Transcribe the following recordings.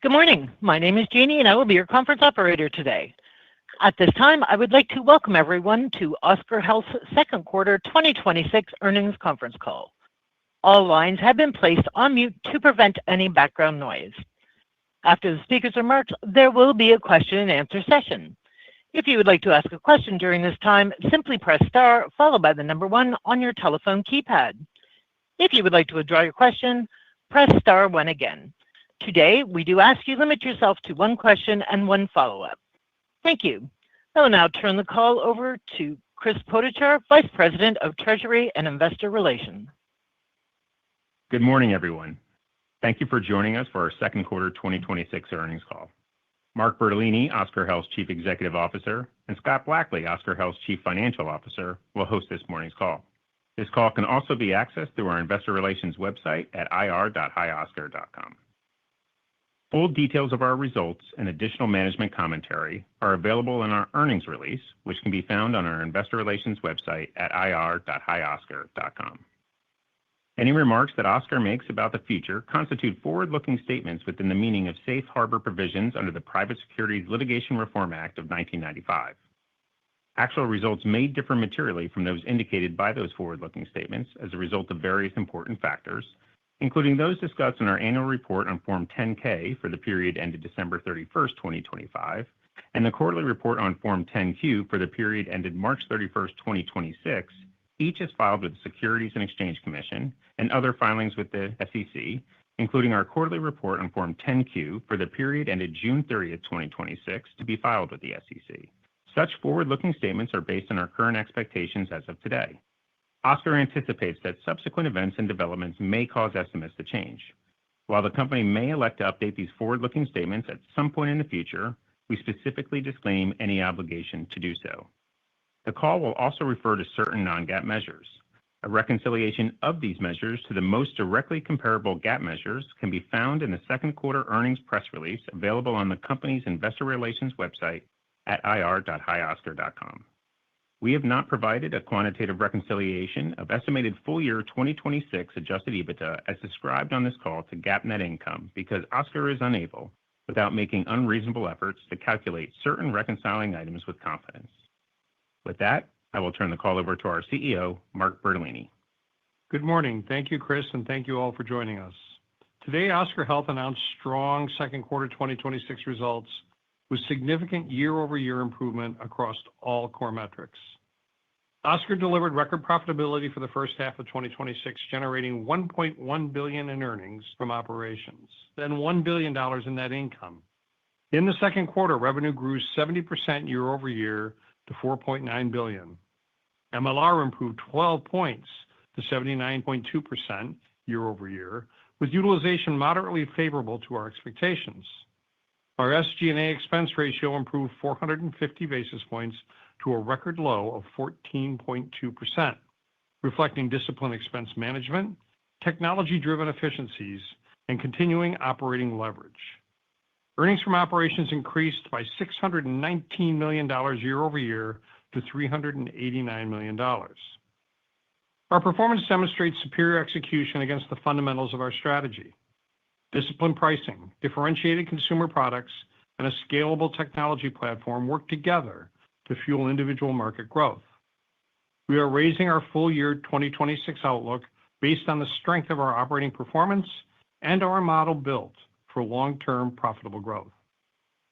Good morning. My name is Jeannie, and I will be your conference operator today. At this time, I would like to welcome everyone to Oscar Health's second quarter 2026 earnings conference call. All lines have been placed on mute to prevent any background noise. After the speaker's remarks, there will be a question and answer session. If you would like to ask a question during this time, simply press star followed by the number one on your telephone keypad. If you would like to withdraw your question, press star one again. Today, we do ask you limit yourself to one question and one follow-up. Thank you. I will now turn the call over to Chris Potochar, Vice President of Treasury and Investor Relations. Good morning, everyone. Thank you for joining us for our second quarter 2026 earnings call. Mark Bertolini, Oscar Health's Chief Executive Officer, and Scott Blackley, Oscar Health's Chief Financial Officer, will host this morning's call. This call can also be accessed through our investor relations website at ir.hioscar.com. Full details of our results and additional management commentary are available in our earnings release, which can be found on our investor relations website at ir.hioscar.com. Any remarks that Oscar makes about the future constitute forward-looking statements within the meaning of safe harbor provisions under the Private Securities Litigation Reform Act of 1995. Actual results may differ materially from those indicated by those forward-looking statements as a result of various important factors, including those discussed in our annual report on Form 10-K for the period ended December 31st, 2025, and the quarterly report on Form 10-Q for the period ended March 31st, 2026, each is filed with the Securities and Exchange Commission and other filings with the SEC, including our quarterly report on Form 10-Q for the period ended June 30th, 2026, to be filed with the SEC. Such forward-looking statements are based on our current expectations as of today. Oscar anticipates that subsequent events and developments may cause estimates to change. While the company may elect to update these forward-looking statements at some point in the future, we specifically disclaim any obligation to do so. The call will also refer to certain non-GAAP measures. A reconciliation of these measures to the most directly comparable GAAP measures can be found in the second quarter earnings press release available on the company's investor relations website at ir.hioscar.com. We have not provided a quantitative reconciliation of estimated full year 2026 adjusted EBITDA as described on this call to GAAP net income because Oscar is unable, without making unreasonable efforts, to calculate certain reconciling items with confidence. With that, I will turn the call over to our CEO, Mark Bertolini. Good morning. Thank you, Chris, and thank you all for joining us. Today, Oscar Health announced strong second quarter 2026 results with significant year-over-year improvement across all core metrics. Oscar delivered record profitability for the first half of 2026, generating $1.1 billion in earnings from operations, then $1 billion in net income. In the second quarter, revenue grew 70% year-over-year to $4.9 billion. MLR improved 12 points to 79.2% year-over-year, with utilization moderately favorable to our expectations. Our SG&A expense ratio improved 450 basis points to a record low of 14.2%, reflecting disciplined expense management, technology-driven efficiencies, and continuing operating leverage. Earnings from operations increased by $619 million year-over-year to $389 million. Our performance demonstrates superior execution against the fundamentals of our strategy. Disciplined pricing, differentiated consumer products, and a scalable technology platform work together to fuel individual market growth. We are raising our full year 2026 outlook based on the strength of our operating performance and our model built for long-term profitable growth.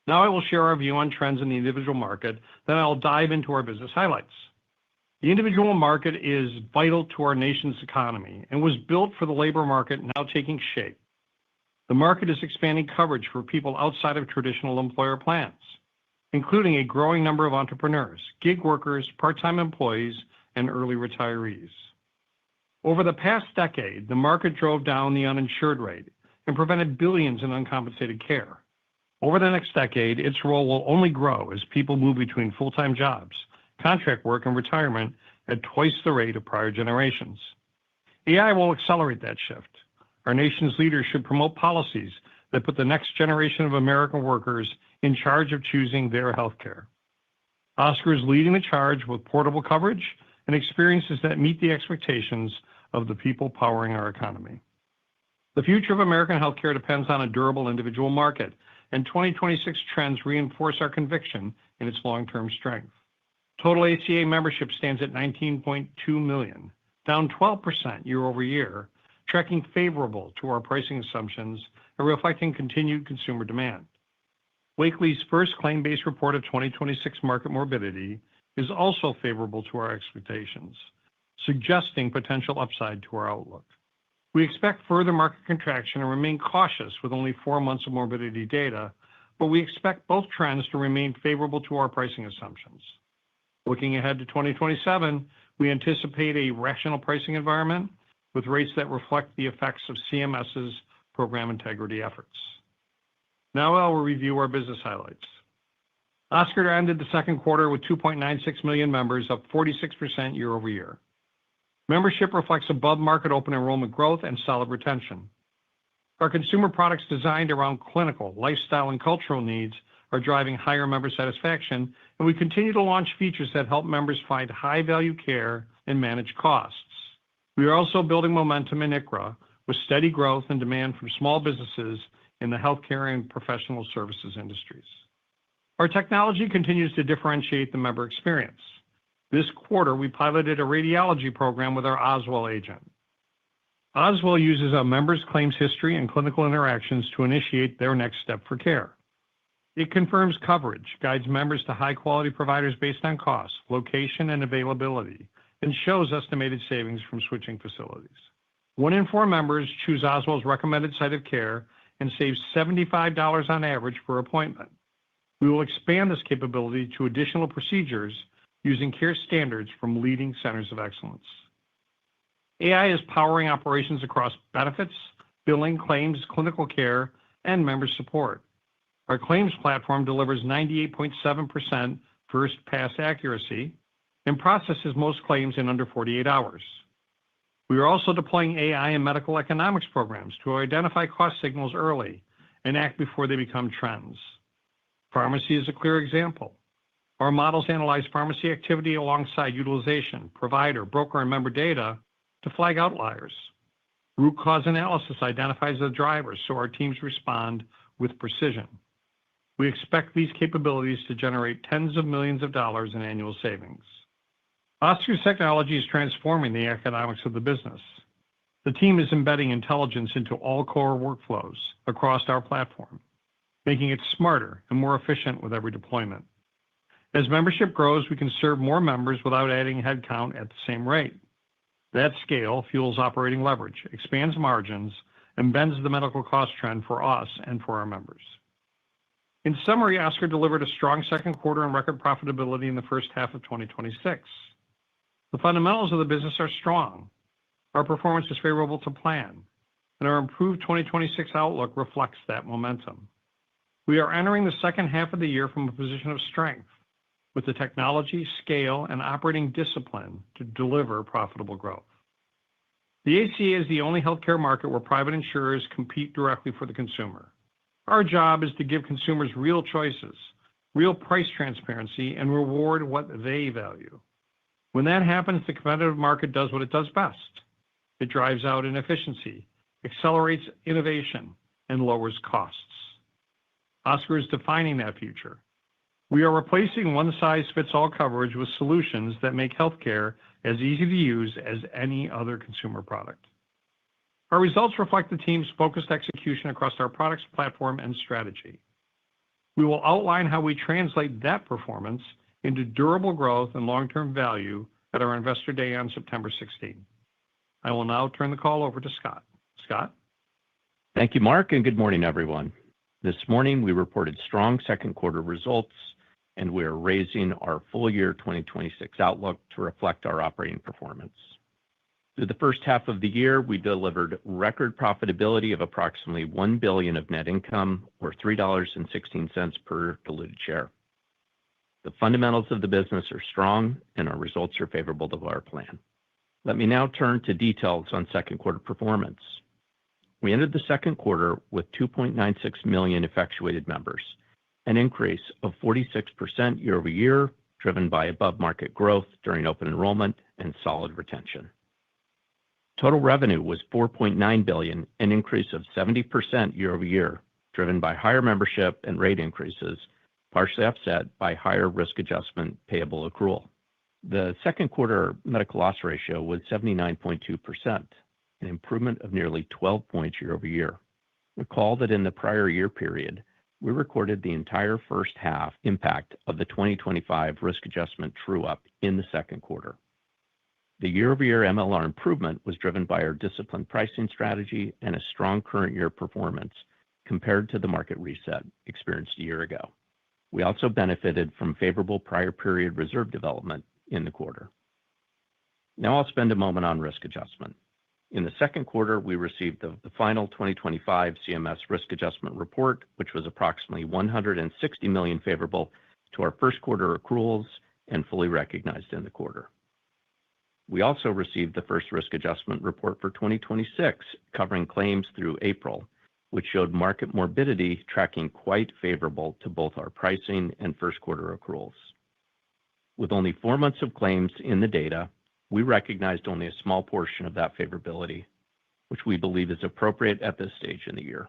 Now I will share our view on trends in the individual market, then I'll dive into our business highlights. The individual market is vital to our nation's economy and was built for the labor market now taking shape. The market is expanding coverage for people outside of traditional employer plans, including a growing number of entrepreneurs, gig workers, part-time employees, and early retirees. Over the past decade, the market drove down the uninsured rate and prevented billions in uncompensated care. Over the next decade, its role will only grow as people move between full-time jobs, contract work, and retirement at twice the rate of prior generations. AI will accelerate that shift. Our nation's leaders should promote policies that put the next generation of American workers in charge of choosing their health care. Oscar is leading the charge with portable coverage and experiences that meet the expectations of the people powering our economy. The future of American healthcare depends on a durable individual market, and 2026 trends reinforce our conviction in its long-term strength. Total ACA membership stands at 19.2 million, down 12% year over year, tracking favorable to our pricing assumptions and reflecting continued consumer demand. Wakely's first claim-based report of 2026 market morbidity is also favorable to our expectations, suggesting potential upside to our outlook. We expect further market contraction and remain cautious with only 4 months of morbidity data, but we expect both trends to remain favorable to our pricing assumptions. Looking ahead to 2027, we anticipate a rational pricing environment with rates that reflect the effects of CMS's program integrity efforts. Now I will review our business highlights. Oscar ended the second quarter with 2.96 million members, up 46% year over year. Membership reflects above-market open enrollment growth and solid retention. Our consumer products designed around clinical, lifestyle, and cultural needs are driving higher member satisfaction, and we continue to launch features that help members find high-value care and manage costs. We are also building momentum in ICHRA with steady growth and demand from small businesses in the healthcare and professional services industries. Our technology continues to differentiate the member experience. This quarter, we piloted a radiology program with our Oswell agent. Oswell uses a member's claims history and clinical interactions to initiate their next step for care. It confirms coverage, guides members to high-quality providers based on cost, location, and availability, and shows estimated savings from switching facilities. 1 in 4 members choose Oswell's recommended site of care and save $75 on average per appointment. We will expand this capability to additional procedures using care standards from leading centers of excellence. AI is powering operations across benefits, billing, claims, clinical care, and member support. Our claims platform delivers 98.7% first-pass accuracy and processes most claims in under 48 hours. We are also deploying AI in medical economics programs to identify cost signals early and act before they become trends. Pharmacy is a clear example. Our models analyze pharmacy activity alongside utilization, provider, broker, and member data to flag outliers. Root cause analysis identifies the drivers so our teams respond with precision. We expect these capabilities to generate tens of millions of dollars in annual savings. Oscar's technology is transforming the economics of the business. The team is embedding intelligence into all core workflows across our platform, making it smarter and more efficient with every deployment. As membership grows, we can serve more members without adding headcount at the same rate. That scale fuels operating leverage, expands margins, and bends the medical cost trend for us and for our members. In summary, Oscar delivered a strong second quarter and record profitability in the first half of 2026. The fundamentals of the business are strong. Our performance is favorable to plan, and our improved 2026 outlook reflects that momentum. We are entering the second half of the year from a position of strength, with the technology, scale, and operating discipline to deliver profitable growth. The ACA is the only healthcare market where private insurers compete directly for the consumer. Our job is to give consumers real choices, real price transparency, and reward what they value. When that happens, the competitive market does what it does best. It drives out inefficiency, accelerates innovation, and lowers costs. Oscar is defining that future. We are replacing one-size-fits-all coverage with solutions that make healthcare as easy to use as any other consumer product. Our results reflect the team's focused execution across our products, platform, and strategy. We will outline how we translate that performance into durable growth and long-term value at our Investor Day on September 16th. I will now turn the call over to Scott. Scott? Thank you, Mark, and good morning, everyone. This morning, we reported strong second quarter results, and we are raising our full year 2026 outlook to reflect our operating performance. Through the first half of the year, we delivered record profitability of approximately $1 billion of net income, or $3.16 per diluted share. The fundamentals of the business are strong, and our results are favorable to our plan. Let me now turn to details on second quarter performance. We ended the second quarter with 2.96 million effectuated members, an increase of 46% year over year, driven by above-market growth during open enrollment and solid retention. Total revenue was $4.9 billion, an increase of 70% year-over-year, driven by higher membership and rate increases, partially offset by higher risk adjustment payable accrual. The second quarter medical loss ratio was 79.2%, an improvement of nearly 12 points year-over-year. Recall that in the prior year period, we recorded the entire first half impact of the 2025 risk adjustment true-up in the second quarter. The year-over-year MLR improvement was driven by our disciplined pricing strategy and a strong current year performance compared to the market reset experienced a year ago. We also benefited from favorable prior period reserve development in the quarter. Now I'll spend a moment on risk adjustment. In the second quarter, we received the final 2025 CMS risk adjustment report, which was approximately $160 million favorable to our first quarter accruals and fully recognized in the quarter. We also received the first risk adjustment report for 2026, covering claims through April, which showed market morbidity tracking quite favorable to both our pricing and first quarter accruals. With only 4 months of claims in the data, we recognized only a small portion of that favorability, which we believe is appropriate at this stage in the year.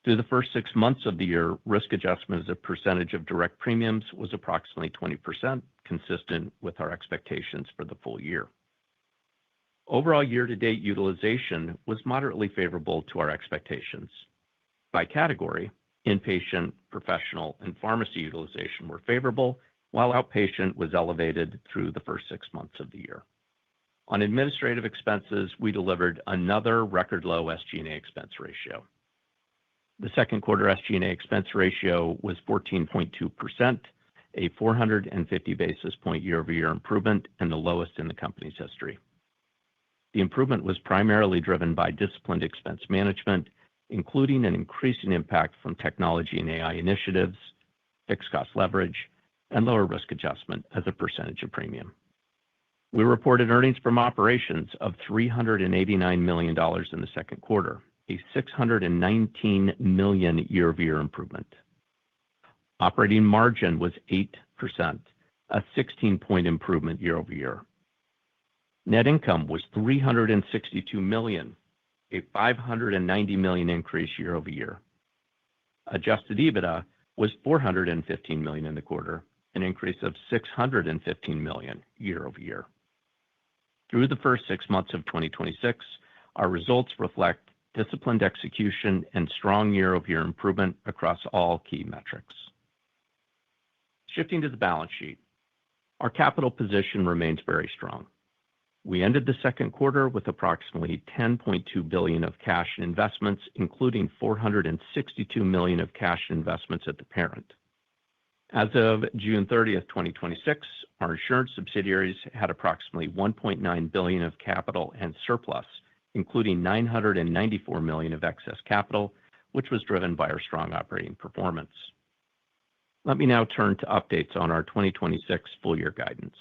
Through the first 6 months of the year, risk adjustment as a percentage of direct premiums was approximately 20%, consistent with our expectations for the full year. Overall year-to-date utilization was moderately favorable to our expectations. By category, inpatient, professional, and pharmacy utilization were favorable, while outpatient was elevated through the first 6 months of the year. On administrative expenses, we delivered another record low SG&A expense ratio. The second quarter SG&A expense ratio was 14.2%, a 450 basis point year-over-year improvement and the lowest in the company's history. The improvement was primarily driven by disciplined expense management, including an increasing impact from technology and AI initiatives, fixed cost leverage, and lower risk adjustment as a percentage of premium. We reported earnings from operations of $389 million in the second quarter, a $619 million year-over-year improvement. Operating margin was 8%, a 16-point improvement year-over-year. Net income was $362 million, a $590 million increase year-over-year. Adjusted EBITDA was $415 million in the quarter, an increase of $615 million year-over-year. Through the first 6 months of 2026, our results reflect disciplined execution and strong year-over-year improvement across all key metrics. Shifting to the balance sheet, our capital position remains very strong. We ended the second quarter with approximately $10.2 billion of cash and investments, including $462 million of cash investments at the parent. As of June 30th, 2026, our insurance subsidiaries had approximately $1.9 billion of capital and surplus, including $994 million of excess capital, which was driven by our strong operating performance. Let me now turn to updates on our 2026 full-year guidance.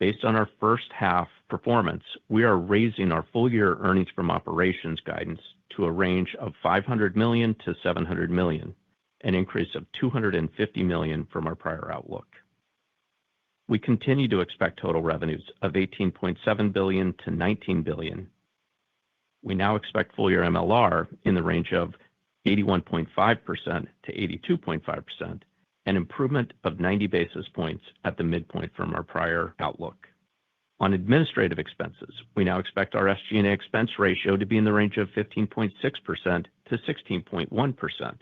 Based on our first half performance, we are raising our full-year earnings from operations guidance to a range of $500 million to $700 million, an increase of $250 million from our prior outlook. We continue to expect total revenues of $18.7 billion to $19 billion. We now expect full-year MLR in the range of 81.5% to 82.5%, an improvement of 90 basis points at the midpoint from our prior outlook. On administrative expenses, we now expect our SG&A expense ratio to be in the range of 15.6% to 16.1%,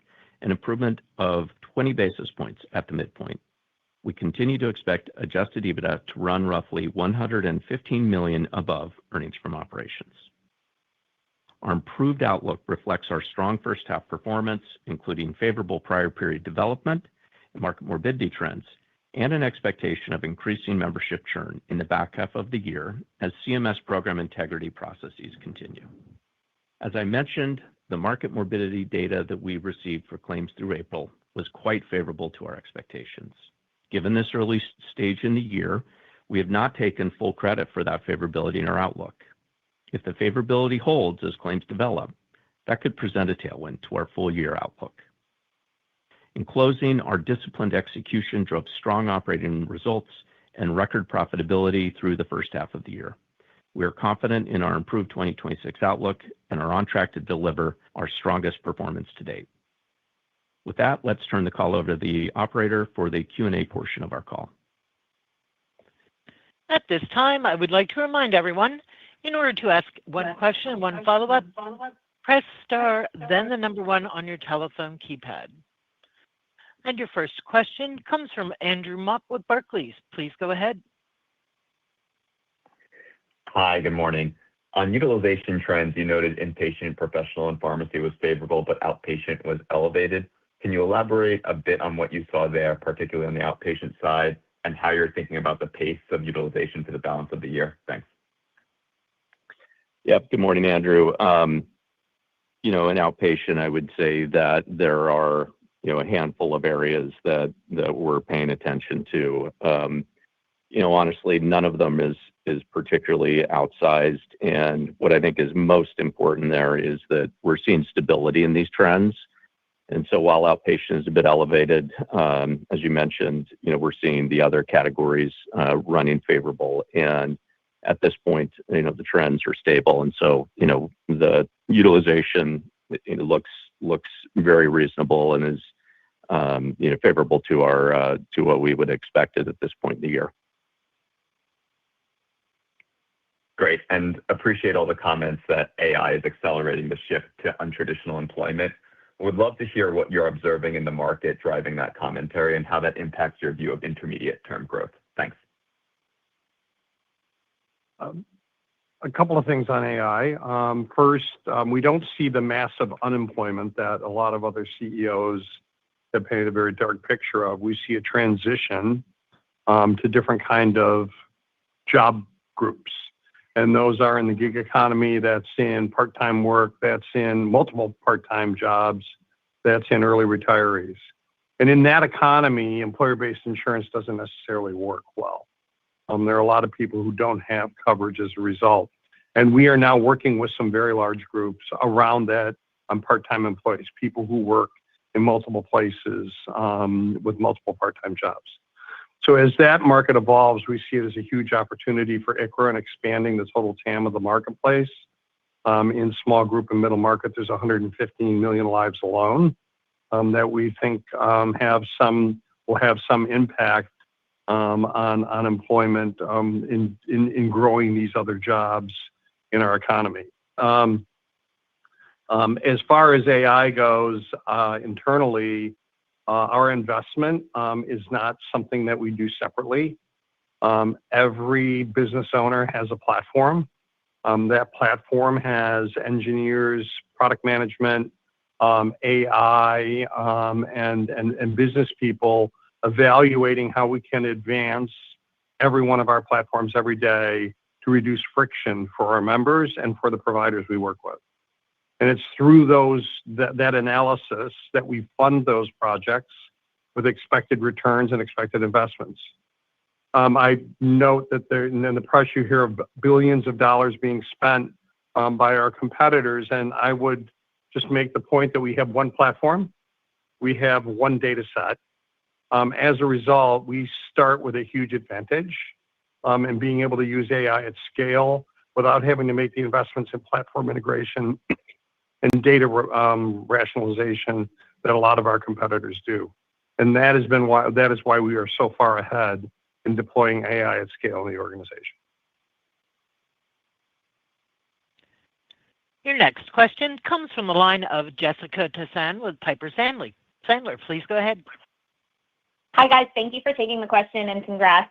an improvement of 20 basis points at the midpoint. We continue to expect adjusted EBITDA to run roughly $115 million above earnings from operations. Our improved outlook reflects our strong first half performance, including favorable prior period development and market morbidity trends, and an expectation of increasing membership churn in the back half of the year as CMS program integrity processes continue. As I mentioned, the market morbidity data that we received for claims through April was quite favorable to our expectations. Given this early stage in the year, we have not taken full credit for that favorability in our outlook. If the favorability holds as claims develop, that could present a tailwind to our full-year outlook. In closing, our disciplined execution drove strong operating results and record profitability through the first half of the year. We are confident in our improved 2026 outlook and are on track to deliver our strongest performance to date. With that, let's turn the call over to the operator for the Q&A portion of our call. At this time, I would like to remind everyone, in order to ask one question and one follow-up, press star, then the number one on your telephone keypad. And your first question comes from Andrew Mok with Barclays. Please go ahead. Hi, good morning. On utilization trends, you noted inpatient, professional, and pharmacy was favorable, but outpatient was elevated. Can you elaborate a bit on what you saw there, particularly on the outpatient side, and how you're thinking about the pace of utilization for the balance of the year? Thanks. Yep. Good morning, Andrew. In outpatient, I would say that there are, a handful of areas that we're paying attention to. Honestly, none of them is particularly outsized. And what I think is most important there is that we're seeing stability in these trends. And so while outpatient is a bit elevated, as you mentioned, we're seeing the other categories running favorable. And at this point, the trends are stable. And so, the utilization looks very reasonable and is favorable to what we would expect at this point in the year. Great. And appreciate all the comments that AI is accelerating the shift to untraditional employment. Would love to hear what you're observing in the market driving that commentary and how that impacts your view of intermediate term growth. Thanks. A couple of things on AI. First, we don't see the massive unemployment that a lot of other CEOs have painted a very dark picture of. We see a transition to different kind of job groups. And those are in the gig economy, that's in part-time work, that's in multiple part-time jobs, that's in early retirees. And in that economy, employer-based insurance doesn't necessarily work well. There are a lot of people who don't have coverage as a result. And we are now working with some very large groups around that part-time employees, people who work in multiple places with multiple part-time jobs. So as that market evolves, we see it as a huge opportunity for ICHRA and expanding the total TAM of the marketplace. In small group and middle market, there's 115 million lives alone that we think will have some impact on employment in growing these other jobs in our economy. As far as AI goes, internally, our investment is not something that we do separately. Every business owner has a platform. That platform has engineers, product management, AI, and business people evaluating how we can advance every one of our platforms every day to reduce friction for our members and for the providers we work with. And it's through that analysis that we fund those projects with expected returns and expected investments. I note that in the press you hear of billions of dollars being spent by our competitors, and I would just make the point that we have one platform, we have one data set. As a result, we start with a huge advantage in being able to use AI at scale without having to make the investments in platform integration and data rationalization that a lot of our competitors do. And that is why we are so far ahead in deploying AI at scale in the organization. Your next question comes from the line of Jessica Tassan with Piper Sandler. Please go ahead. Hi, guys. Thank you for taking the question and congrats.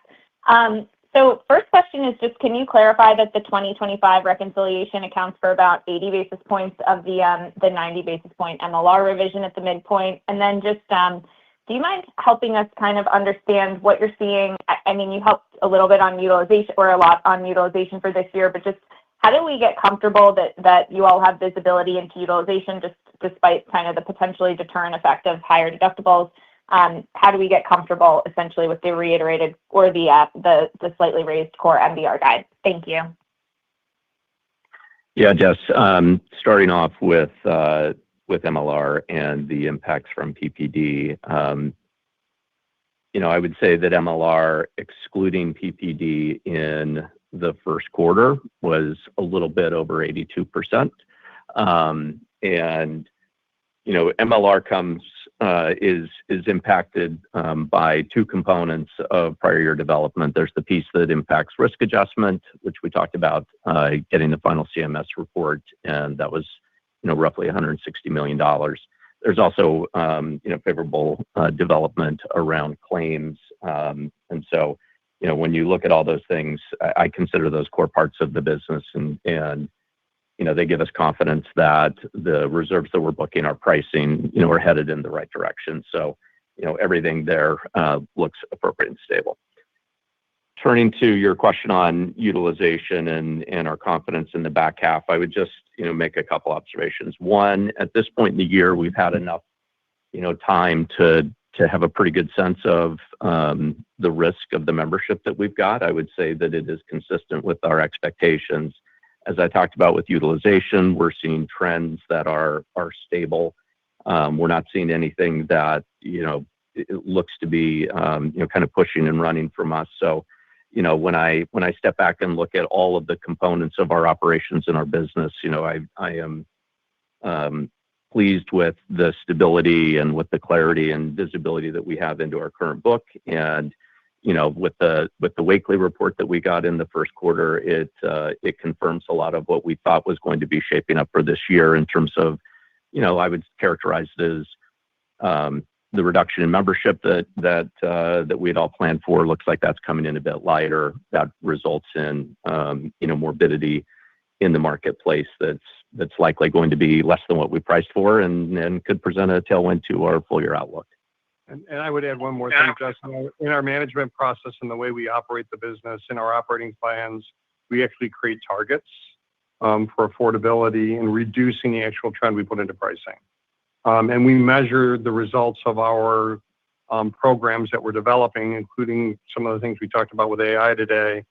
So first question is just, can you clarify that the 2025 reconciliation accounts for about 80 basis points of the 90 basis point MLR revision at the midpoint? And then just, do you mind helping us kind of understand what you're seeing? I mean, you helped a little bit on utilization or a lot on utilization for this year, but just how do we get comfortable that you all have visibility into utilization just despite kind of the potentially deterrent effect of higher deductibles? How do we get comfortable essentially with the reiterated or the slightly raised core MBR guide? Thank you. Yeah, Jess, starting off with MLR and the impacts from PPD, I would say that MLR excluding PPD in the first quarter was a little bit over 82%. And MLR is impacted by two components of prior year development. There's the piece that impacts risk adjustment, which we talked about getting the final CMS report, and that was roughly $160 million. There's also favorable development around claims. And so when you look at all those things, I consider those core parts of the business, and they give us confidence that the reserves that we're booking, our pricing, are headed in the right direction. So everything there looks appropriate and stable. Turning to your question on utilization and our confidence in the back half, I would just make a couple observations. One, at this point in the year, we've had enough time to have a pretty good sense of the risk of the membership that we've got. I would say that it is consistent with our expectations. As I talked about with utilization, we're seeing trends that are stable. We're not seeing anything that it looks to be kind of pushing and running from us. So when I step back and look at all of the components of our operations and our business, I am pleased with the stability and with the clarity and visibility that we have into our current book. And with the Wakely report that we got in the first quarter, it confirms a lot of what we thought was going to be shaping up for this year in terms of, I would characterize it as the reduction in membership that we had all planned for. Looks like that's coming in a bit lighter. That results in morbidity in the marketplace that's likely going to be less than what we priced for, and could present a tailwind to our full year outlook. And I would add one more thing, Justin. In our management process and the way we operate the business, in our operating plans, we actually create targets for affordability and reducing the actual trend we put into pricing. And we measure the results of our programs that we're developing, including some of the things we talked about with AI today,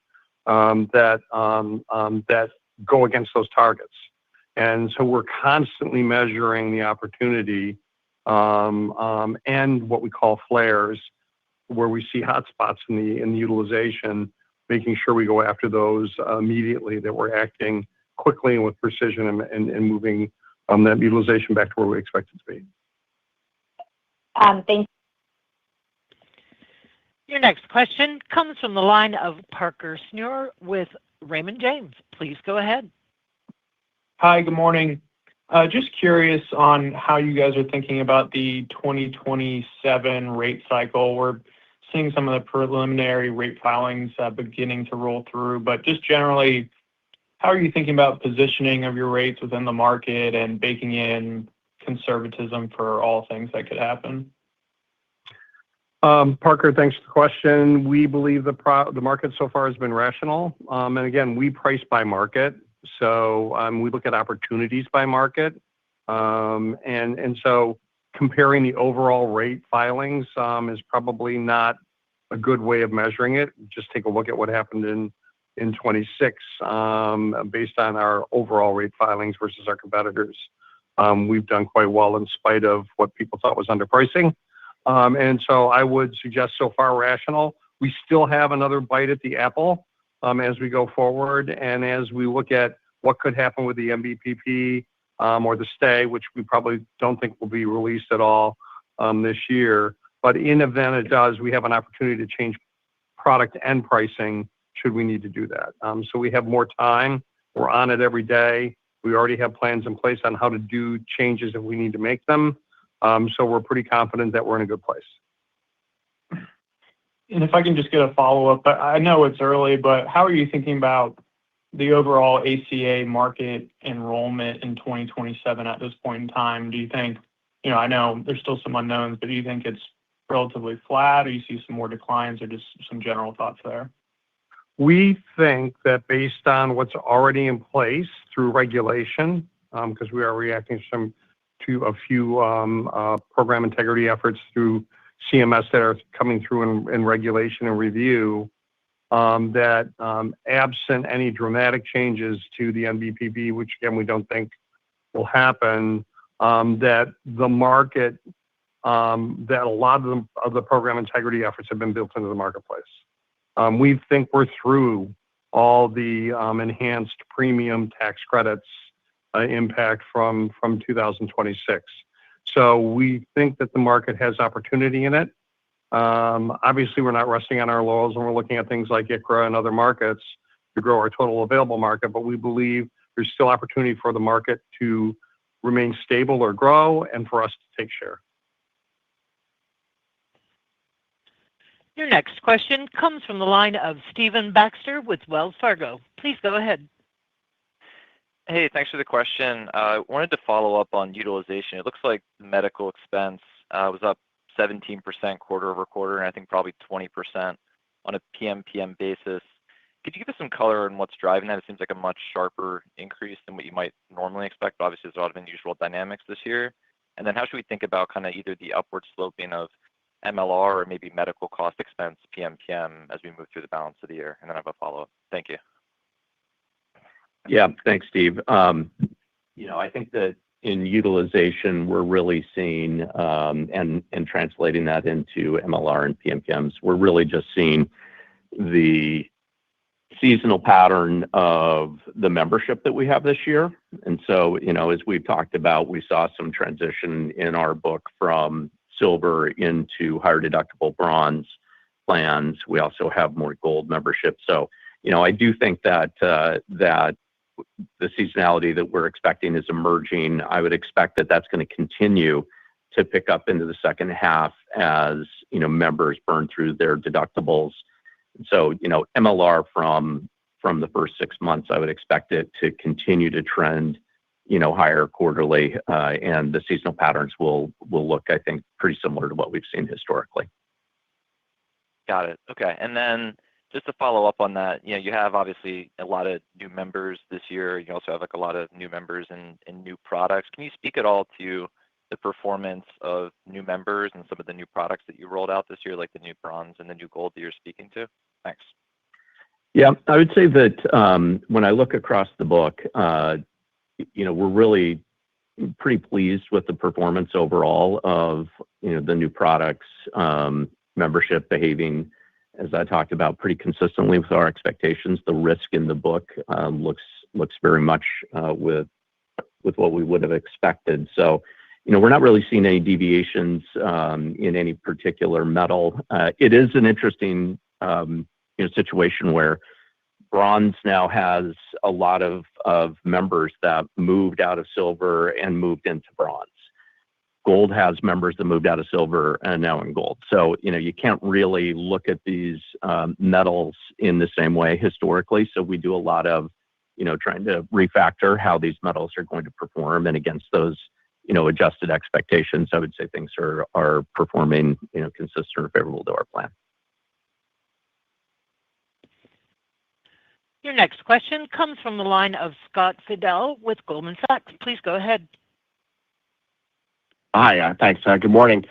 that go against those targets. And so we're constantly measuring the opportunity and what we call flares, where we see hotspots in the utilization, making sure we go after those immediately, that we're acting quickly and with precision and moving that utilization back to where we expect it to be. Thanks. Your next question comes from the line of Parker Snure with Raymond James. Please go ahead. Hi, good morning. Just curious on how you guys are thinking about the 2027 rate cycle. We're seeing some of the preliminary rate filings beginning to roll through, but just generally, how are you thinking about positioning of your rates within the market and baking in conservatism for all things that could happen? Parker, thanks for the question. We believe the market so far has been rational. And again, we price by market. So we look at opportunities by market. And so comparing the overall rate filings is probably not a good way of measuring it. Just take a look at what happened in 26 based on our overall rate filings versus our competitors. We've done quite well in spite of what people thought was underpricing. And so I would suggest so far rational. We still have another bite at the apple as we go forward. And as we look at what could happen with the MBPP or the stay, which we probably don't think will be released at all this year. But in event it does, we have an opportunity to change product and pricing should we need to do that. So we have more time. We're on it every day. We already have plans in place on how to do changes if we need to make them. So we're pretty confident that we're in a good place. And if I can just get a follow-up, I know it's early, but how are you thinking about the overall ACA market enrollment in 2027 at this point in time? Do you think, I know there's still some unknowns, but do you think it's relatively flat, or you see some more declines, or just some general thoughts there? We think that based on what's already in place through regulation, because we are reacting to a few program integrity efforts through CMS that are coming through in regulation and review, that absent any dramatic changes to the MBPP, which again we don't think will happen, that the market, that a lot of the program integrity efforts have been built into the marketplace. We think we're through all the enhanced premium tax credits impact from 2026. So we think that the market has opportunity in it. Obviously, we're not resting on our laurels when we're looking at things like ICRA and other markets to grow our total available market, but we believe there's still opportunity for the market to remain stable or grow and for us to take share. Your next question comes from the line of Stephen Baxter with Wells Fargo. Please go ahead. Hey, thanks for the question. I wanted to follow up on utilization. It looks like medical expense was up 17% quarter-over-quarter, and I think probably 20% on a PMPM basis. Could you give us some color on what's driving that? It seems like a much sharper increase than what you might normally expect. Obviously, there's a lot of unusual dynamics this year. And then how should we think about kind of either the upward sloping of MLR or maybe medical cost expense PMPM as we move through the balance of the year? And then I have a follow-up. Thank you. Yeah, thanks, Steve. I think that in utilization, we're really seeing and translating that into MLR and PMPMs. We're really just seeing the seasonal pattern of the membership that we have this year. And so, as we've talked about, we saw some transition in our book from silver into higher deductible bronze plans. We also have more gold membership. So, I do think that the seasonality that we're expecting is emerging. I would expect that that's going to continue to pick up into the second half as members burn through their deductibles. So, MLR from the first 6 months, I would expect it to continue to trend, higher quarterly, and the seasonal patterns will look, I think, pretty similar to what we've seen historically. Got it. Okay. And then just to follow up on that, you have obviously a lot of new members this year. You also have a lot of new members and new products. Can you speak at all to the performance of new members and some of the new products that you rolled out this year, like the new bronze and the new gold that you're speaking to? Thanks. Yeah, I would say that when I look across the book, we're really pretty pleased with the performance overall of the new products, membership behaving, as I talked about, pretty consistently with our expectations. The risk in the book looks very much with what we would have expected. So, we're not really seeing any deviations in any particular metal. It is an interesting situation where bronze now has a lot of members that moved out of silver and moved into bronze. Gold has members that moved out of silver and now in gold. So, you can't really look at these metals in the same way historically. So we do a lot of, trying to refactor how these metals are going to perform. And against those, adjusted expectations, I would say things are performing, consistent or favorable to our plan. Your next question comes from the line of Scott Fidel with Goldman Sachs. Please go ahead. Hi, thanks. Good morning.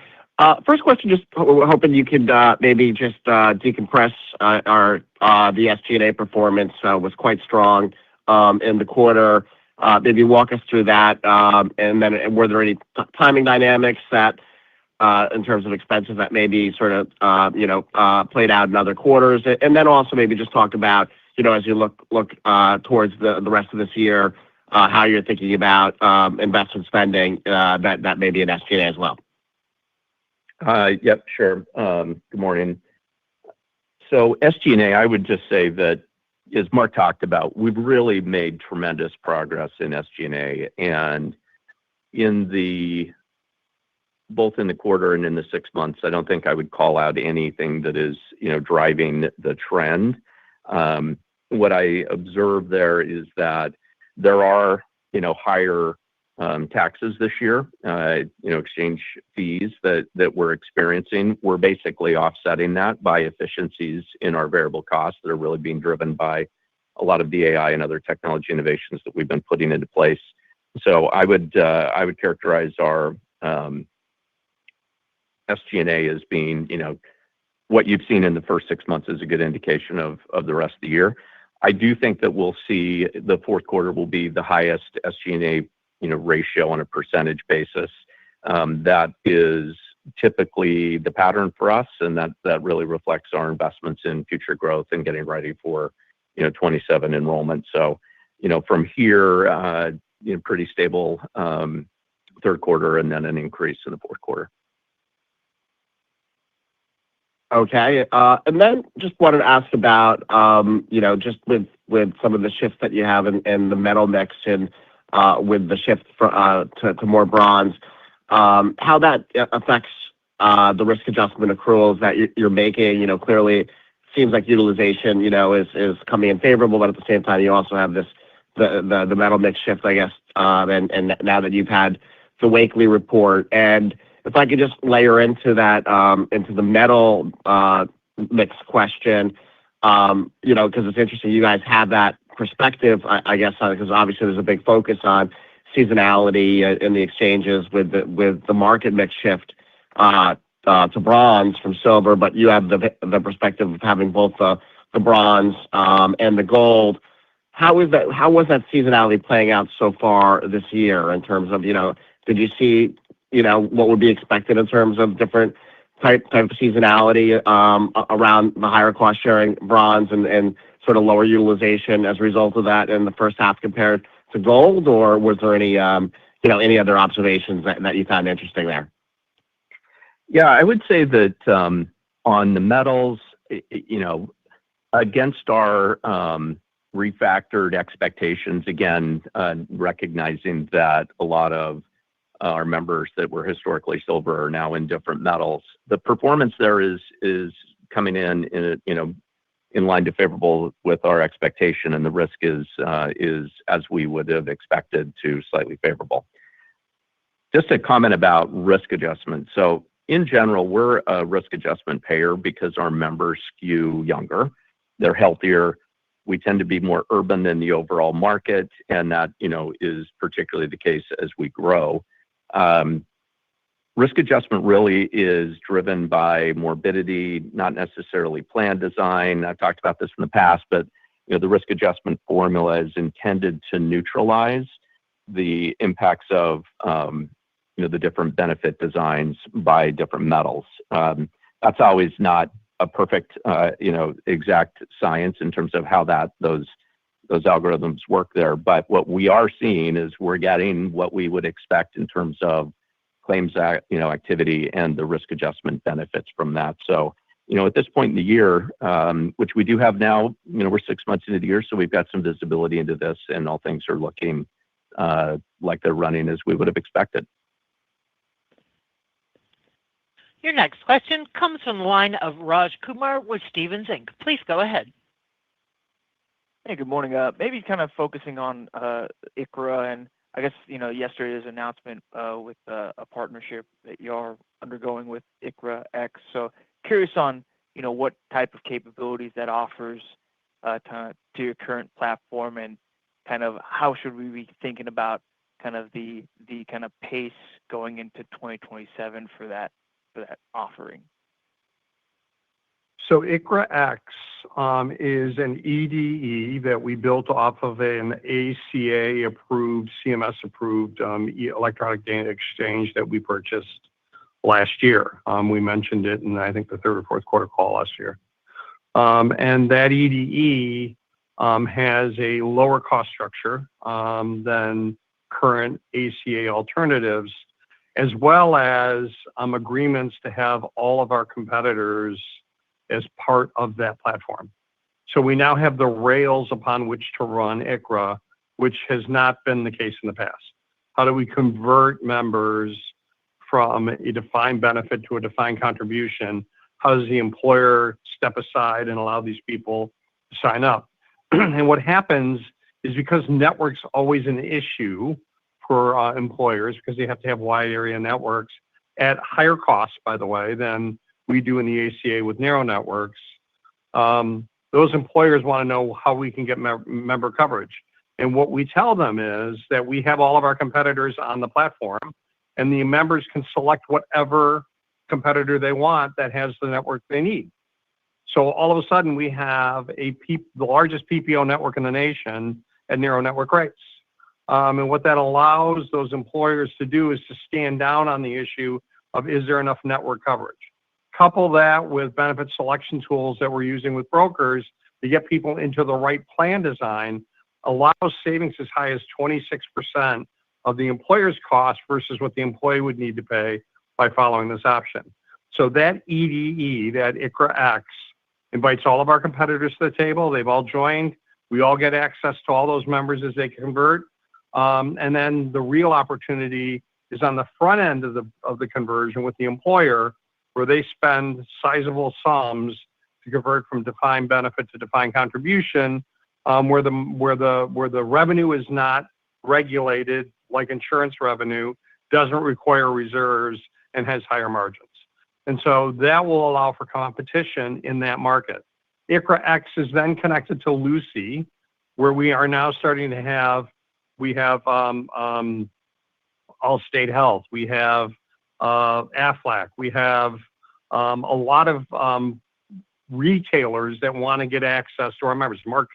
First question, just hoping you could maybe just decompress the SG&A performance was quite strong in the quarter. Maybe walk us through that. And then were there any timing dynamics that in terms of expenses that maybe sort of played out in other quarters? And then also maybe just talk about, as you look towards the rest of this year, how you're thinking about investment spending that may be in SG&A as well. Yep, sure. Good morning. So SG&A, I would just say that, as Mark talked about, we've really made tremendous progress in SG&A, and both in the quarter and in the 6 months, I don't think I would call out anything that is, driving the trend. What I observed there is that there are, higher taxes this year, exchange fees that we're experiencing. We're basically offsetting that by efficiencies in our variable costs that are really being driven by a lot of the AI and other technology innovations that we've been putting into place. So I would characterize our SG&A as being, what you've seen in the first 6 months is a good indication of the rest of the year. I do think that we'll see the fourth quarter will be the highest SG&A ratio on a percentage basis. That is typically the pattern for us, and that really reflects our investments in future growth and getting ready for 27 enrollment. From here, pretty stable third quarter and then an increase in the fourth quarter. Okay. And then just wanted to ask about, just with some of the shifts that you have in the metal mix and with the shift to more bronze, how that affects the risk adjustment accruals that you're making. Clearly, it seems like utilization, is coming in favorable, but at the same time, you also have the metal mix shift, I guess, and now that you've had the Wakely report. And if I could just layer into that, into the metal mix question, because it's interesting, you guys have that perspective, I guess, because obviously there's a big focus on seasonality in the exchanges with the market mix shift to bronze from silver, but you have the perspective of having both the bronze and the gold. How was that seasonality playing out so far this year in terms of, did you see, what would be expected in terms of different type of seasonality around the higher cost sharing bronze and sort of lower utilization as a result of that in the first half compared to gold? Or was there any other observations that you found interesting there? Yeah, I would say that on the metals, against our refactored expectations, again, recognizing that a lot of our members that were historically silver are now in different metals, the performance there is coming in line to favorable with our expectation, and the risk is as we would have expected, to slightly favorable. Just a comment about risk adjustment. So in general, we're a risk adjustment payer because our members skew younger, they're healthier. We tend to be more urban than the overall market, and that is particularly the case as we grow. Risk adjustment really is driven by morbidity, not necessarily plan design. I've talked about this in the past, but the risk adjustment formula is intended to neutralize the impacts of the different benefit designs by different metals. That's always not a perfect, exact science in terms of how those algorithms work there. But what we are seeing is we're getting what we would expect in terms of claims, activity and the risk adjustment benefits from that. So, at this point in the year, which we do have now, we're 6 months into the year, so we've got some visibility into this, and all things are looking like they're running as we would have expected. Your next question comes from the line of Raj Kumar with Stephens Inc. Please go ahead. Hey, good morning. Maybe kind of focusing on ICHRA, and I guess yesterday's announcement with a partnership that you are undergoing with ICHRA-X. So curious on what type of capabilities that offers to your current platform, and kind of how should we be thinking about kind of the kind of pace going into 2027 for that offering. So ICHRA-X is an EDE that we built off of an ACA-approved, CMS-approved electronic data exchange that we purchased last year. We mentioned it in, I think, the third or fourth quarter call last year. And that EDE has a lower cost structure than current ACA alternatives, as well as agreements to have all of our competitors as part of that platform. So we now have the rails upon which to run ICHRA, which has not been the case in the past. How do we convert members from a defined benefit to a defined contribution? How does the employer step aside and allow these people to sign up? And what happens is, because network's always an issue for employers, because they have to have wide area networks at higher costs, by the way, than we do in the ACA with narrow networks. Those employers want to know how we can get member coverage. And what we tell them is that we have all of our competitors on the platform, and the members can select whatever competitor they want that has the network they need. So all of a sudden, we have the largest PPO network in the nation at narrow network rates. And what that allows those employers to do is to stand down on the issue of, is there enough network coverage? Couple that with benefit selection tools that we're using with brokers to get people into the right plan design allows savings as high as 26% of the employer's cost versus what the employee would need to pay by following this option. So that EDE, that ICHRA X, invites all of our competitors to the table. They've all joined. We all get access to all those members as they convert. And then the real opportunity is on the front end of the conversion with the employer, where they spend sizable sums to convert from defined benefit to defined contribution, where the revenue is not regulated like insurance revenue, doesn't require reserves, and has higher margins. And so that will allow for competition in that market. ICHRA X is then connected to Lucy, where we are now starting to have, Allstate Health, we have Aflac, we have a lot of retailers that want to get access to our members. Mark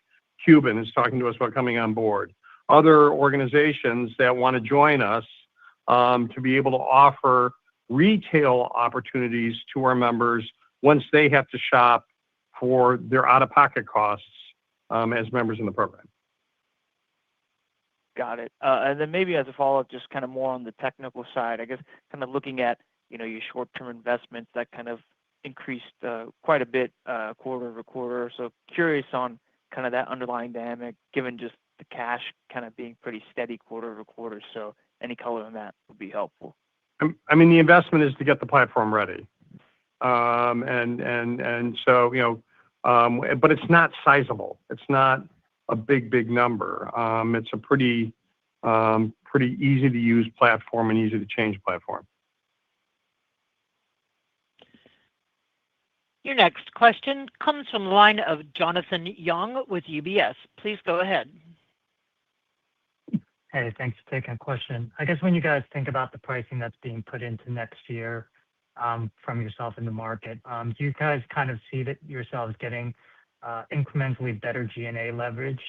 Cuban is talking to us about coming on board. Other organizations that want to join us to be able to offer retail opportunities to our members once they have to shop for their out-of-pocket costs as members in the program. Got it. And then maybe as a follow-up, just kind of more on the technical side, I guess kind of looking at, your short-term investments that kind of increased quite a bit quarter over quarter. So curious on kind of that underlying dynamic, given just the cash kind of being pretty steady quarter over quarter. So any color on that would be helpful. I mean, the investment is to get the platform ready. And so, but it's not sizable. It's not a big number. It's a pretty easy to use platform and easy to change platform. Your next question comes from the line of Jonathan Young with UBS. Please go ahead. Hey, thanks for taking a question. I guess when you guys think about the pricing that's being put into next year from yourself in the market, do you guys kind of see that yourselves getting incrementally better G&A leverage,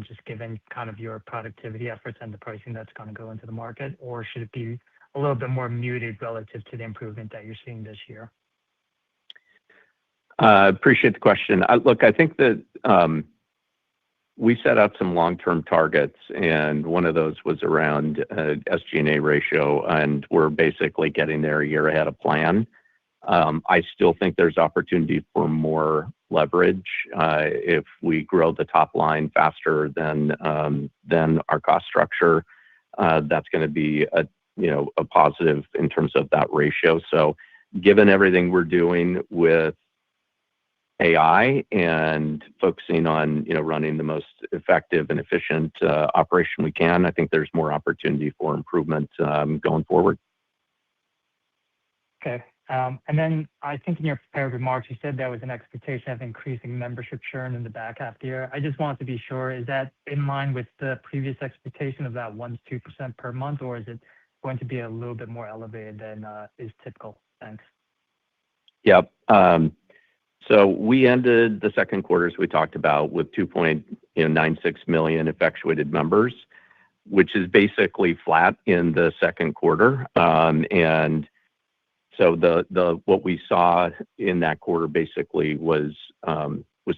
just given kind of your productivity efforts and the pricing that's going to go into the market? Or should it be a little bit more muted relative to the improvement that you're seeing this year? Appreciate the question. Look, I think that we set up some long-term targets, and one of those was around SG&A ratio, and we're basically getting there a year ahead of plan. I still think there's opportunity for more leverage if we grow the top line faster than our cost structure. That's going to be a positive in terms of that ratio. So given everything we're doing with AI and focusing on running the most effective and efficient operation we can, I think there's more opportunity for improvement going forward. Okay. And then I think in your prepared remarks, you said there was an expectation of increasing membership churn in the back half of the year. I just wanted to be sure, is that in line with the previous expectation of that 1%-2% per month, or is it going to be a little bit more elevated than is typical? Thanks. Yep. So we ended the second quarter, as we talked about, with 2.96 million effectuated members, which is basically flat in the second quarter. And so what we saw in that quarter basically was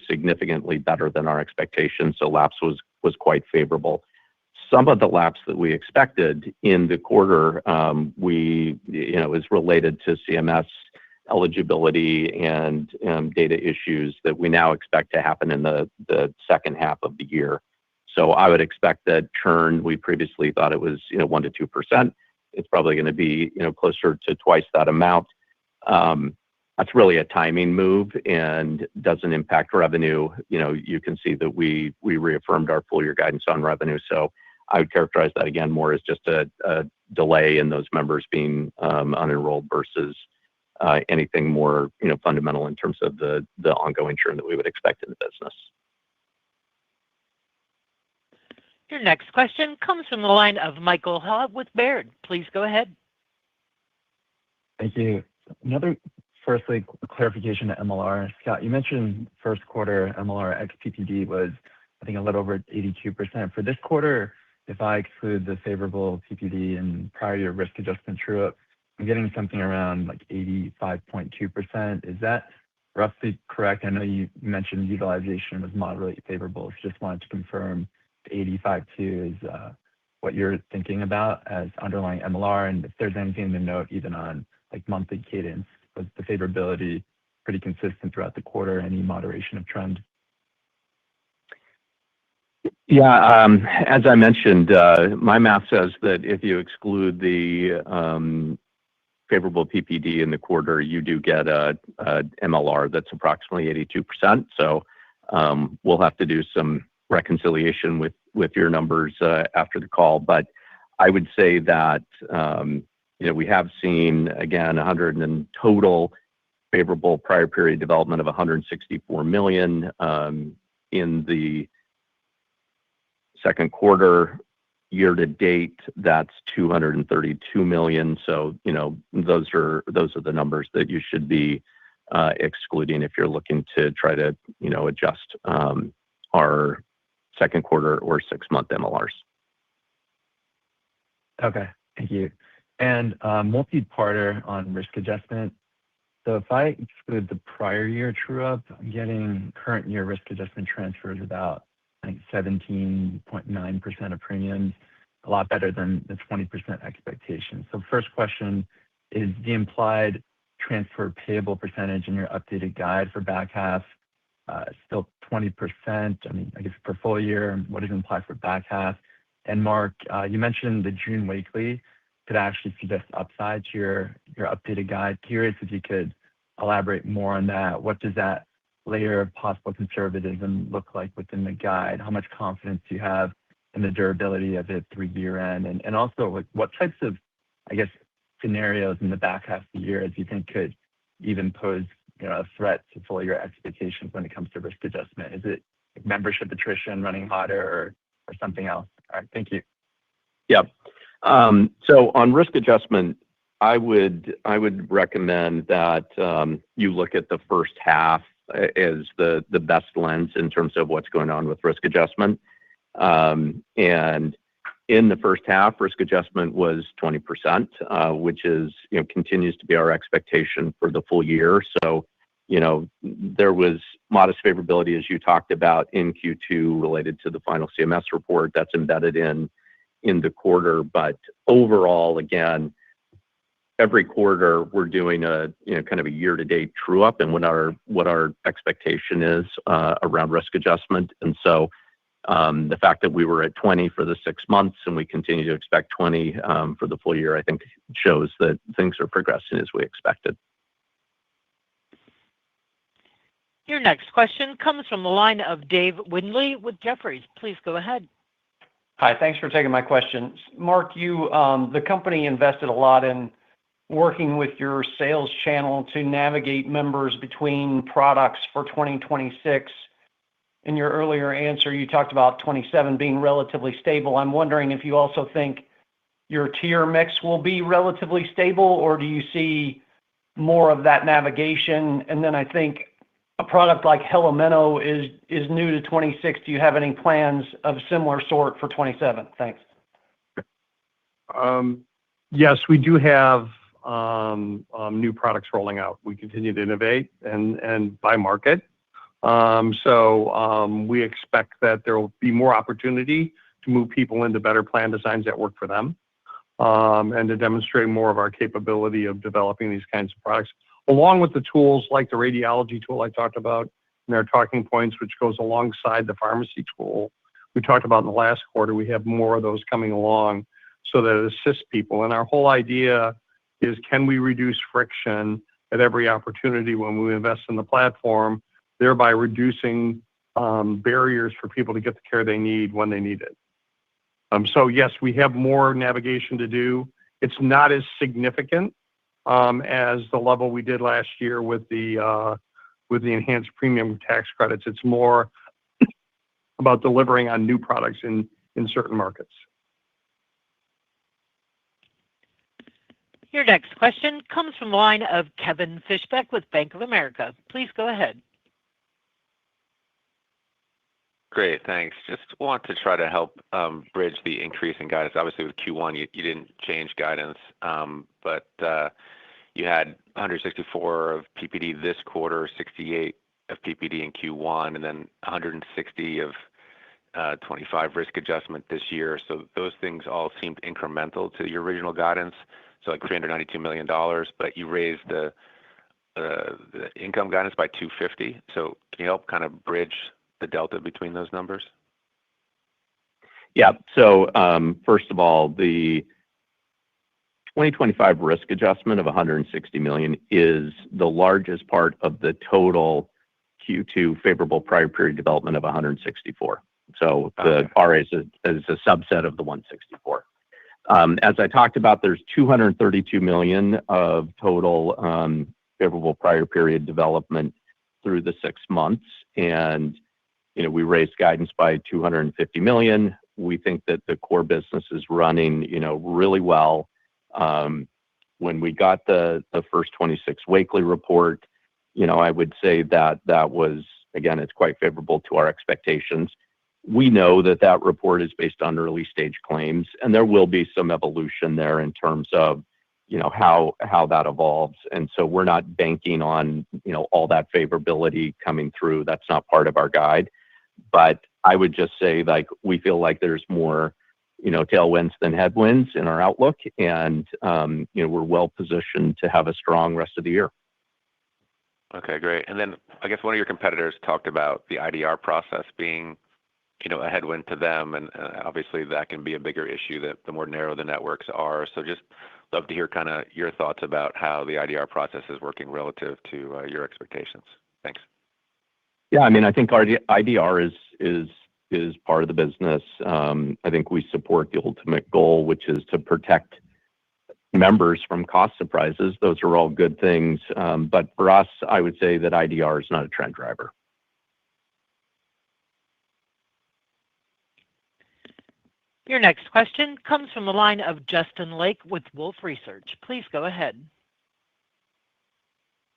significantly better than our expectations. So lapse was quite favorable. Some of the lapse that we expected in the quarter, is related to CMS eligibility and data issues that we now expect to happen in the second half of the year. So I would expect that churn, we previously thought it was 1%-2%. It's probably going to be closer to twice that amount. That's really a timing move and doesn't impact revenue. You can see that we reaffirmed our full year guidance on revenue. So I would characterize that again more as just a delay in those members being unenrolled versus anything more fundamental in terms of the ongoing churn that we would expect in the business. Your next question comes from the line of Michael Ha with Baird. Please go ahead. Thank you. Firstly, clarification to MLR. Scott, you mentioned first quarter MLR ex PPD was, I think, a little over 82%. For this quarter, if I exclude the favorable PPD and prior year risk adjustment true-up, I'm getting something around like 85.2%. Is that roughly correct? I know you mentioned utilization was moderately favorable. Just wanted to confirm the 85.2 is what you're thinking about as underlying MLR, and if there's anything to note even on monthly cadence. Was the favorability pretty consistent throughout the quarter? Any moderation of trend? Yeah. As I mentioned, my math says that if you exclude the favorable PPD in the quarter, you do get a MLR that's approximately 82%. We'll have to do some reconciliation with your numbers after the call. I would say that we have seen, again, in total favorable prior period development of $164 million in the second quarter. Year to date, that's $232 million. Those are the numbers that you should be excluding if you're looking to try to adjust our second quarter or 6-month MLRs. Okay. Thank you. Multi-parter on risk adjustment. If I exclude the prior year true-up, I'm getting current year risk adjustment transfers about, I think, 17.9% of premiums, a lot better than the 20% expectation. First question, is the implied transfer payable percentage in your updated guide for back half still 20%? I guess for full year, what does it imply for back half? Mark, you mentioned the June weekly could actually suggest upside to your updated guide. Curious if you could elaborate more on that. What does that layer of possible conservatism look like within the guide? How much confidence do you have in the durability of it through year-end? Also, what types of, I guess, scenarios in the back half of the year do you think could even pose a threat to full year expectations when it comes to risk adjustment? Is it membership attrition running hotter or something else? All right. Thank you. Yeah. On risk adjustment, I would recommend that you look at the first half as the best lens in terms of what's going on with risk adjustment. In the first half, risk adjustment was 20%, which continues to be our expectation for the full year. There was modest favorability, as you talked about, in Q2 related to the final CMS report that's embedded in the quarter. Overall, again, every quarter we're doing a kind of a year-to-date true-up and what our expectation is around risk adjustment. The fact that we were at 20 for the 6 months and we continue to expect 20 for the full year, I think shows that things are progressing as we expected. Your next question comes from the line of Dave Windley with Jefferies. Please go ahead. Hi. Thanks for taking my questions. Mark, the company invested a lot in working with your sales channel to navigate members between products for 2026. In your earlier answer, you talked about 2027 being relatively stable. I'm wondering if you also think your tier mix will be relatively stable, or do you see more of that navigation? I think a product like HelloMeno is new to 2026. Do you have any plans of similar sort for 2027? Thanks. Yes, we do have new products rolling out. We continue to innovate and buy market. We expect that there will be more opportunity to move people into better plan designs that work for them, and to demonstrate more of our capability of developing these kinds of products, along with the tools like the radiology tool I talked about in our talking points, which goes alongside the pharmacy tool we talked about in the last quarter. We have more of those coming along so that it assists people. Our whole idea is, can we reduce friction at every opportunity when we invest in the platform, thereby reducing barriers for people to get the care they need when they need it. Yes, we have more navigation to do. It's not as significant as the level we did last year with the enhanced premium tax credits. It's more about delivering on new products in certain markets. Your next question comes from the line of Kevin Fischbeck with Bank of America. Please go ahead. Great. Thanks. Just want to try to help bridge the increase in guidance. Obviously, with Q1, you didn't change guidance. You had 164 of PPD this quarter, 68 of PPD in Q1, and then 160 of 25 risk adjustment this year. Those things all seemed incremental to your original guidance, so like $392 million, but you raised the income guidance by $250. Can you help kind of bridge the delta between those numbers? Yeah. First of all, the 2025 risk adjustment of $160 million is the largest part of the total Q2 favorable prior period development of $164 million. The RA is a subset of the $164 million. As I talked about, there's $232 million of total favorable prior period development through the 6 months. We raised guidance by $250 million. We think that the core business is running really well. When we got the first 26 Wakely report, I would say that was, again, it's quite favorable to our expectations. We know that report is based on early stage claims, and there will be some evolution there in terms of how that evolves. We're not banking on all that favorability coming through. That's not part of our guide. I would just say we feel like there's more tailwinds than headwinds in our outlook, and we're well positioned to have a strong rest of the year. Okay, great. I guess one of your competitors talked about the IDR process being a headwind to them, and obviously that can be a bigger issue the more narrow the networks are. Just love to hear kind of your thoughts about how the IDR process is working relative to your expectations. Thanks. Yeah, I think IDR is part of the business. I think we support the ultimate goal, which is to protect members from cost surprises. Those are all good things. For us, I would say that IDR is not a trend driver. Your next question comes from the line of Justin Lake with Wolfe Research. Please go ahead.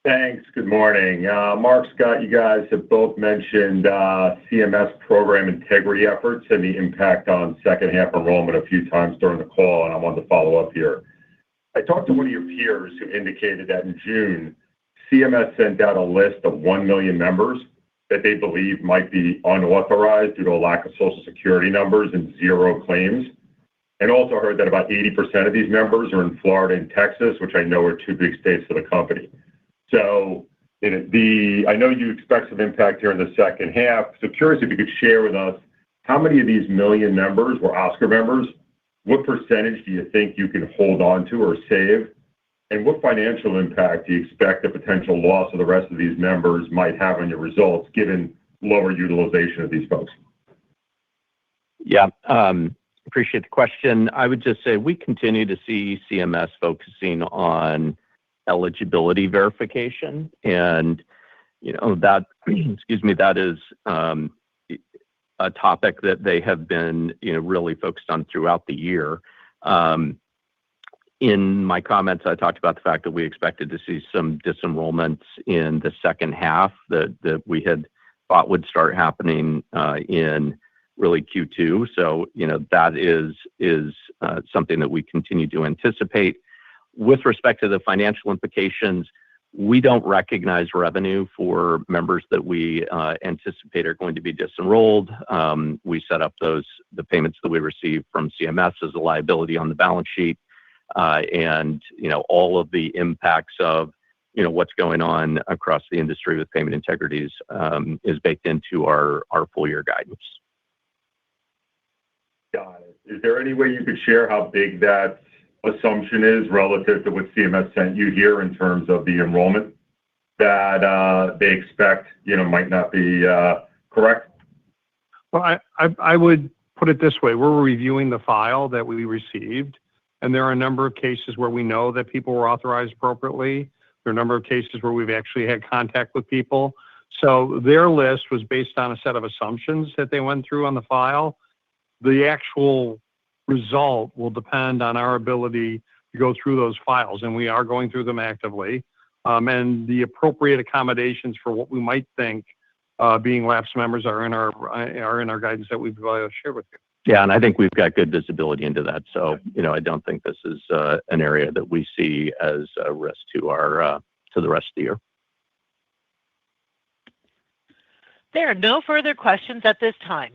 Thanks. Good morning. Mark, Scott, you guys have both mentioned CMS program integrity efforts and the impact on second half enrollment a few times during the call, and I wanted to follow up here. I talked to one of your peers who indicated that in June, CMS sent out a list of 1 million members that they believe might be unauthorized due to a lack of Social Security numbers and 0 claims. Also heard that about 80% of these members are in Florida and Texas, which I know are 2 big states for the company. I know you expect some impact here in the second half. Curious if you could share with us how many of these million members were Oscar members, what percentage do you think you can hold on to or save, and what financial impact do you expect the potential loss of the rest of these members might have on your results given lower utilization of these folks? Yeah. Appreciate the question. I would just say we continue to see CMS focusing on eligibility verification, and that that is a topic that they have been really focused on throughout the year. In my comments, I talked about the fact that we expected to see some disenrollments in the second half that we had thought would start happening in really Q2. That is something that we continue to anticipate. With respect to the financial implications, we don't recognize revenue for members that we anticipate are going to be disenrolled. We set up the payments that we receive from CMS as a liability on the balance sheet. All of the impacts of what's going on across the industry with payment integrities is baked into our full year guidance. Got it. Is there any way you could share how big that assumption is relative to what CMS sent you here in terms of the enrollment that they expect might not be correct? Well, I would put it this way. We're reviewing the file that we received, and there are a number of cases where we know that people were authorized appropriately. There are a number of cases where we've actually had contact with people. Their list was based on a set of assumptions that they went through on the file. The actual result will depend on our ability to go through those files, and we are going through them actively. The appropriate accommodations for what we might think being lapsed members are in our guidance that we've shared with you. Yeah, and I think we've got good visibility into that. I don't think this is an area that we see as a risk to the rest of the year. There are no further questions at this time.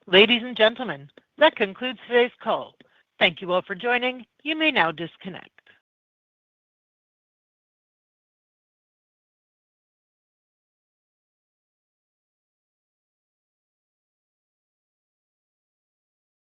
Ladies and gentlemen, that concludes today's call. Thank you all for joining. You may now disconnect.